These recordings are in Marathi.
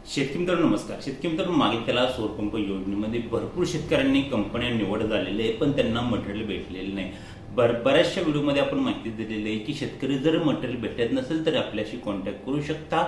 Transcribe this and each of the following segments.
शेतकरी मित्रांनो नमस्कार. शेतकरी मित्रांनो, मागे त्याला सौर पंप योजनेमध्ये भरपूर शेतकऱ्यांनी कंपन्या निवड झालेली आहे, पण त्यांना मटेरियल भेटलेलं नाही. बऱ्याचशा व्हिडिओमध्ये आपण माहिती दिलेली आहे की शेतकरी जर मटेरियल भेटत नसेल तर आपल्याशी कॉन्टॅक्ट करू शकता.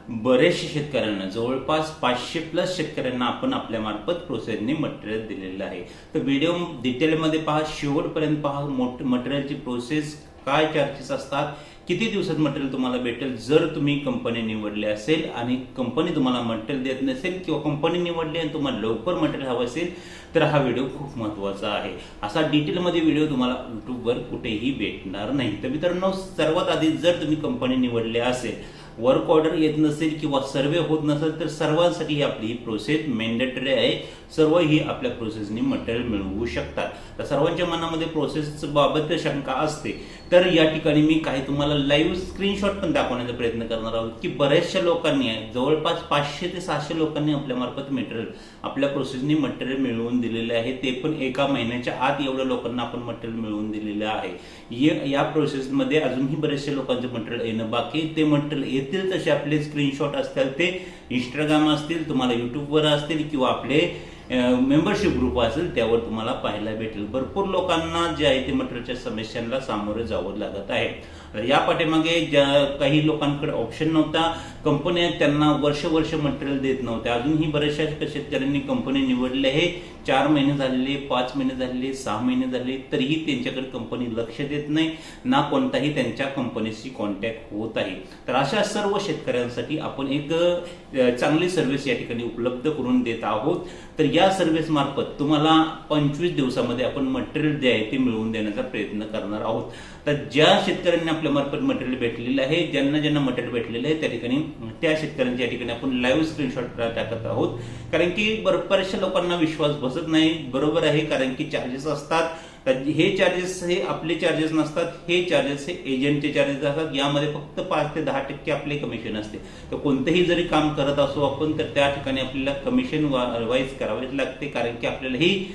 बरेचशे शेतकऱ्यांना जवळपास 500+ शेतकऱ्यांना आपण आपल्या मार्फत प्रोसेसने मटेरियल दिलेलं आहे. तर व्हिडिओ डिटेलमध्ये पहा, शेवटपर्यंत पहा. मटेरियलची प्रोसेस, काय चार्जेस असतात, किती दिवसात मटेरियल तुम्हाला भेटेल जर तुम्ही कंपनी निवडली असेल आणि कंपनी तुम्हाला मटेरियल देत नसेल किंवा कंपनी निवडली आणि तुम्हाला लवकर मटेरियल हवं असेल तर हा व्हिडिओ खूप महत्त्वाचा आहे. असा डिटेलमध्ये व्हिडिओ तुम्हाला युट्यूबवर कुठेही भेटणार नाही. तर मित्रांनो, सर्वात आधी जर तुम्ही कंपनी निवडली असेल, वर्क ऑर्डर येत नसेल किंवा सर्वे होत नसेल तर सर्वांसाठी ही आपली प्रोसेस मॅन्डेटरी आहे. सर्व ही आपल्या प्रोसेसनी मटेरियल मिळवू शकतात. तर सर्वांच्या मनामध्ये प्रोसेस बाबत शंका असते, तर या ठिकाणी मी काही तुम्हाला लाईव्ह स्क्रीनशॉट पण दाखवण्याचा प्रयत्न करणार आहोत की बऱ्याचशा लोकांनी, जवळपास 500 ते 700 लोकांनी आपल्या मार्फत मटेरियल, आपल्या प्रोसेसनी मटेरियल मिळवून दिलेले आहे. ते पण एका महिन्याच्या आत एवढ्या लोकांना आपण मटेरियल मिळवून दिलेलं आहे. या प्रोसेसमध्ये अजूनही बरेचशा लोकांचं मटेरियल येणं बाकी. ते मटेरियल येतील तसे आपले स्क्रीनशॉट असतील, ते इंस्टाग्राम असतील, तुम्हाला युट्यूबवर असतील किंवा आपले मेंबरशिप ग्रुप असेल त्यावर तुम्हाला पाहायला भेटेल. भरपूर लोकांना जे आहे ते मटेरियलच्या समस्यांना सामोरे जावं लागत आहे. या पाठीमागे ज्या काही लोकांकडे ऑप्शन नव्हता, कंपन्या त्यांना वर्ष मटेरियल देत नव्हत्या. अजूनही बऱ्याचशा शेतकऱ्यांनी कंपनी निवडली आहे. 4 महिने झालेले, 5 महिने झालेले, 6 महिने झाले, तरीही त्यांच्याकडे कंपनी लक्ष देत नाही, ना कोणताही त्यांच्या कंपनीशी कॉन्टॅक्ट होत आहे. तर अशा सर्व शेतकऱ्यांसाठी आपण एक चांगली सर्व्हिस या ठिकाणी उपलब्ध करून देत आहोत. तर या सर्व्हिस मार्फत तुम्हाला 25 दिवसामध्ये आपण मटेरियल जे आहे ते मिळवून देण्याचा प्रयत्न करणार आहोत. तर ज्या शेतकऱ्यांनी आपल्या मार्फत मटेरियल भेटलेलं आहे, ज्यांना मटेरियल भेटलेलं आहे, त्या ठिकाणी त्या शेतकऱ्यांच्या ठिकाणी आपण लाईव्ह स्क्रीनशॉट टाकत आहोत. कारण की बऱ्याचशा लोकांना विश्वास बसत नाही. बरोबर आहे, कारण की चार्जेस असतात. तर हे चार्जेस हे आपले चार्जेस नसतात, हे चार्जेस हे एजंटचे चार्जेस असतात. यामध्ये फक्त 5 ते 10% आपले कमिशन असते. तर कोणतेही जरी काम करत असो आपण, तर त्या ठिकाणी आपल्याला कमिशन वाईज करावेच लागते. कारण की आपल्याला ही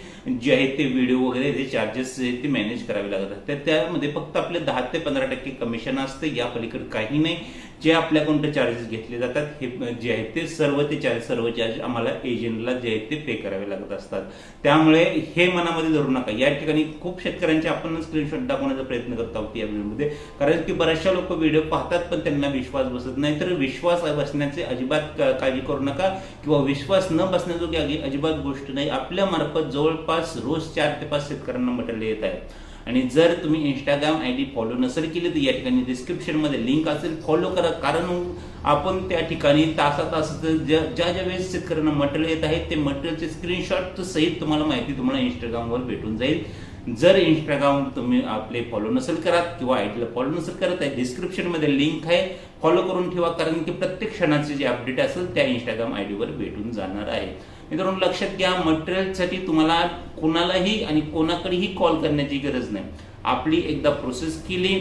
जे आहे ते व्हिडिओ वगैरे जे चार्जेस ते मॅनेज करावे लागतात. तर त्यामध्ये फक्त आपले 10 ते 15% कमिशन असते, या पलीकडे काही नाही. जे आपल्याकडून चार्जेस घेतले जातात हे जे आहे ते सर्व चार्ज आम्हाला एजंटला जे आहे ते पे करावे लागत असतात. त्यामुळे हे मनामध्ये धरू नका. या ठिकाणी खूप शेतकऱ्यांचे आपण स्क्रीनशॉट दाखवण्याचा प्रयत्न करत आहोत या व्हिडिओमध्ये, कारण की बऱ्याचशा लोक व्हिडिओ पाहतात पण त्यांना विश्वास बसत नाही. तर विश्वास बसण्याचे अजिबात काळजी करू नका, किंवा विश्वास न बसण्याजोगी अजिबात गोष्ट नाही. आपल्या मार्फत जवळपास रोज 4 ते 5 शेतकऱ्यांना मटेरियल येत आहे. आणि जर तुम्ही इंस्टाग्राम आयडी फॉलो नसेल केली तर या ठिकाणी डिस्क्रिप्शन मध्ये लिंक असेल, फॉलो करा. कारण आपण त्या ठिकाणी तासा ज्या वेळेस शेतकऱ्यांना मटेरियल येत आहे ते मटेरियलचे स्क्रीनशॉट सहित तुम्हाला माहिती तुम्हाला इंस्टाग्रामवर भेटून जाईल. जर इंस्टाग्राम तुम्ही आपले फॉलो नसेल करत किंवा आयडीला फॉलो नसेल करत आहे, डिस्क्रिप्शन मध्ये लिंक आहे, फॉलो करून ठेवा. कारण की प्रत्येक क्षणाचे जे अपडेट असेल त्या इंस्टाग्राम आयडीवर भेटून जाणार आहे. मित्रांनो, लक्षात घ्या, मटेरियलसाठी तुम्हाला कोणालाही आणि कोणाकडेही कॉल करण्याची गरज नाही. आपली एकदा प्रोसेस केली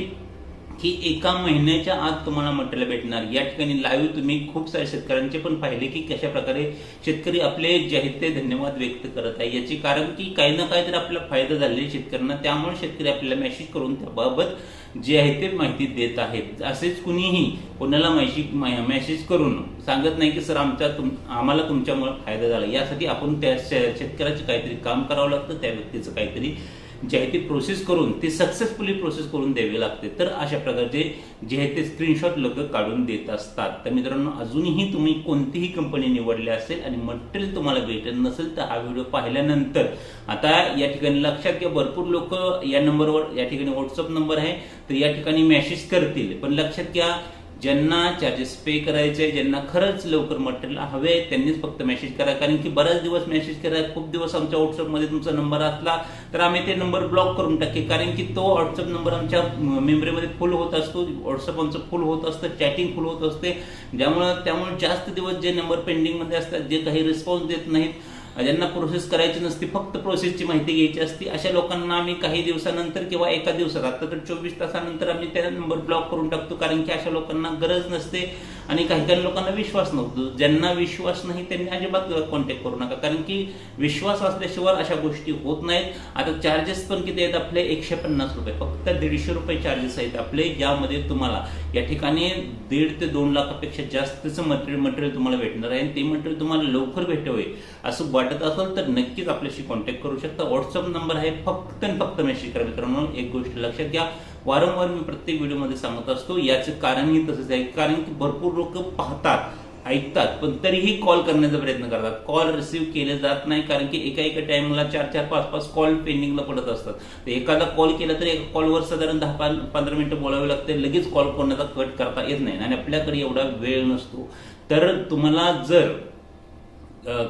की एका महिन्याच्या आत तुम्हाला मटेरियल भेटणार. या ठिकाणी लाईव्ह तुम्ही खूप सारे शेतकऱ्यांचे पण पाहिले की कशा प्रकारे शेतकरी आपले जे आहेत ते धन्यवाद व्यक्त करत आहे. याचे कारण की काही ना काही तर आपल्याला फायदा झालेला शेतकऱ्यांना, त्यामुळे शेतकरी आपल्याला मेसेज करून त्याबाबत जे आहे ते माहिती देत आहेत. असेच कुणीही कोणाला मेसेज करून सांगत नाही की सर आम्हाला तुमच्यामुळे फायदा झाला. यासाठी आपण त्या शेतकऱ्याचं काहीतरी काम करावं लागतं, त्या व्यक्तीचं काहीतरी जे आहे ते प्रोसेस करून ते सक्सेसफुली प्रोसेस करून द्यावे लागते. तर अशा प्रकारचे जे आहे ते स्क्रीनशॉट लोक काढून देत असतात. तर मित्रांनो, अजूनही तुम्ही कोणतीही कंपनी निवडली असेल आणि मटेरियल तुम्हाला भेटत नसेल तर हा व्हिडिओ पाहिल्यानंतर आता या ठिकाणी लक्षात घ्या, भरपूर लोक या नंबरवर, या ठिकाणी व्हॉट्सअप नंबर आहे, तर या ठिकाणी मेसेज करतील. पण लक्षात घ्या, ज्यांना चार्जेस पे करायचे, ज्यांना खरंच लवकर मटेरियल हवे त्यांनीच फक्त मेसेज करा. कारण की बराच दिवस मेसेज करा, खूप दिवस आमच्या व्हॉट्सअपमध्ये तुमचा नंबर असला तर आम्ही ते नंबर ब्लॉक करून टाके. कारण की तो व्हॉट्सअप नंबर आमच्या मेमरीमध्ये फुल होत असतो, व्हॉट्सअप आमचं फुल होत असतं, चॅटिंग फुल होत असते. त्यामुळे जास्त दिवस जे नंबर पेंडिंगमध्ये असतात, जे काही रिस्पॉन्स देत नाहीत, ज्यांना प्रोसेस करायची नसते, फक्त प्रोसेसची माहिती घ्यायची असते, अशा लोकांना आम्ही काही दिवसानंतर किंवा एका दिवसात, आता तर 24 तासानंतर आम्ही त्या नंबर ब्लॉक करून टाकतो. कारण की अशा लोकांना गरज नसते आणि काही काही लोकांना विश्वास नव्हतो. ज्यांना विश्वास नाही त्यांनी अजिबात कॉन्टॅक्ट करू नका, कारण की विश्वास असल्याशिवाय अशा गोष्टी होत नाहीत. आता चार्जेस पण किती आहेत आपले? 150 रुपये, फक्त 150 रुपये चार्जेस आहेत आपले, ज्यामध्ये तुम्हाला या ठिकाणी 1.5 ते 2 लाखापेक्षा जास्तचं मटेरियल तुम्हाला भेटणार आहे. ते मटेरियल तुम्हाला लवकर भेटावे असं वाटत असेल तर नक्कीच आपल्याशी कॉन्टॅक्ट करू शकता. व्हॉट्सअप नंबर आहे, फक्त आणि फक्त मेसेज करा. मित्रांनो, एक गोष्ट लक्षात घ्या, वारंवार मी प्रत्येक व्हिडिओमध्ये सांगत असतो, याचं कारणही तसंच आहे. कारण की भरपूर लोक पाहतात, ऐकतात, पण तरीही कॉल करण्याचा प्रयत्न करतात. कॉल रिसिव्ह केले जात नाही, कारण की एका टाइमला 4-4, 5-5 कॉल पेंडिंगला पडत असतात. तर एखादा कॉल केला तर एका कॉलवर साधारण 10-15 मिनिटं बोलावे लागते. लगेच कॉल कोणाचा कट करता येत नाही आणि आपल्याकडे एवढा वेळ नसतो. तर तुम्हाला जर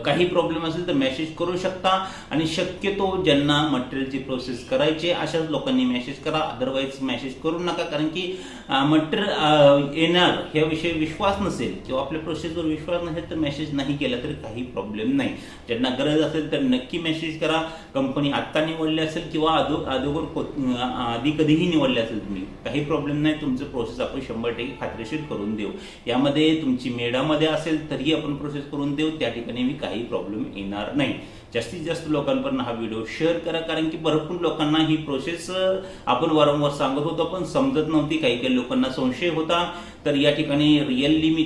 काही प्रॉब्लेम असेल तर मेसेज करू शकता आणि शक्यतो ज्यांना मटेरियलची प्रोसेस करायची अशाच लोकांनी मेसेज करा. अदरवाईज मेसेज करू नका, कारण की मटेरियल येणार ह्याविषयी विश्वास नसेल किंवा आपल्या प्रोसेसवर विश्वास नसेल तर मेसेज नाही केला तरी काही प्रॉब्लेम नाही. ज्यांना गरज असेल तर नक्की मेसेज करा. कंपनी आत्ता निवडली असेल किंवा अगोदर आधी कधीही निवडले असेल तुम्ही, काही प्रॉब्लेम नाही. तुमचं प्रोसेस आपण 100% खात्रीशीर करून देऊ. यामध्ये तुमची मेडामध्ये असेल तरीही आपण प्रोसेस करून देऊ, त्या ठिकाणी काही प्रॉब्लेम येणार नाही. जास्तीत जास्त लोकांपर्यंत हा व्हिडिओ शेअर करा, कारण की भरपूर लोकांना ही प्रोसेस आपण वारंवार सांगत होतो पण समजत नव्हती. काही लोकांना संशय होता. तर या ठिकाणी रिअली मी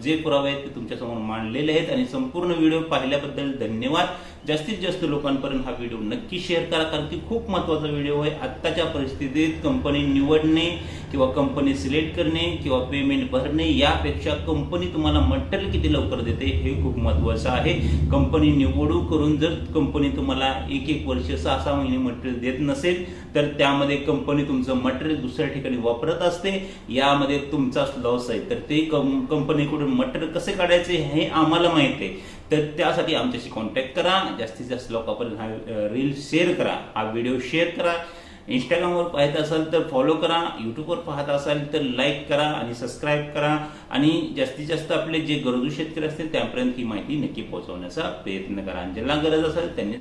जे पुरावे आहेत ते तुमच्यासमोर मांडलेले आहेत आणि संपूर्ण व्हिडिओ पाहिल्याबद्दल धन्यवाद. जास्तीत जास्त लोकांपर्यंत हा व्हिडिओ नक्की शेअर करा, कारण की खूप महत्त्वाचा व्हिडिओ आहे. आत्ताच्या परिस्थितीत कंपनी निवडणे किंवा कंपनी सिलेक्ट करणे किंवा पेमेंट भरणे यापेक्षा कंपनी तुम्हाला मटेरियल किती लवकर देते हे खूप महत्त्वाचं आहे. कंपनी निवडू करून जर कंपनी तुम्हाला 1-1 वर्ष 6-6 महिने मटेरियल देत नसेल तर त्यामध्ये कंपनी तुमचं मटेरियल दुसऱ्या ठिकाणी वापरत असते, यामध्ये तुमचाच लॉस आहे. तर ते कंपनीकडून मटेरियल कसे काढायचे हे आम्हाला माहिती आहे. तर त्यासाठी आमच्याशी कॉन्टॅक्ट करा. जास्तीत जास्त लोकांपर्यंत हा रील शेअर करा, हा व्हिडिओ शेअर करा. इंस्टाग्रामवर पाहत असाल तर फॉलो करा, युट्यूबवर पाहत असाल तर लाईक करा आणि सबस्क्राईब करा आणि जास्तीत जास्त आपले जे गरजू शेतकरी असतील त्यापर्यंत ही माहिती नक्की पोहोचवण्याचा प्रयत्न करा. ज्यांना गरज असेल त्यांनी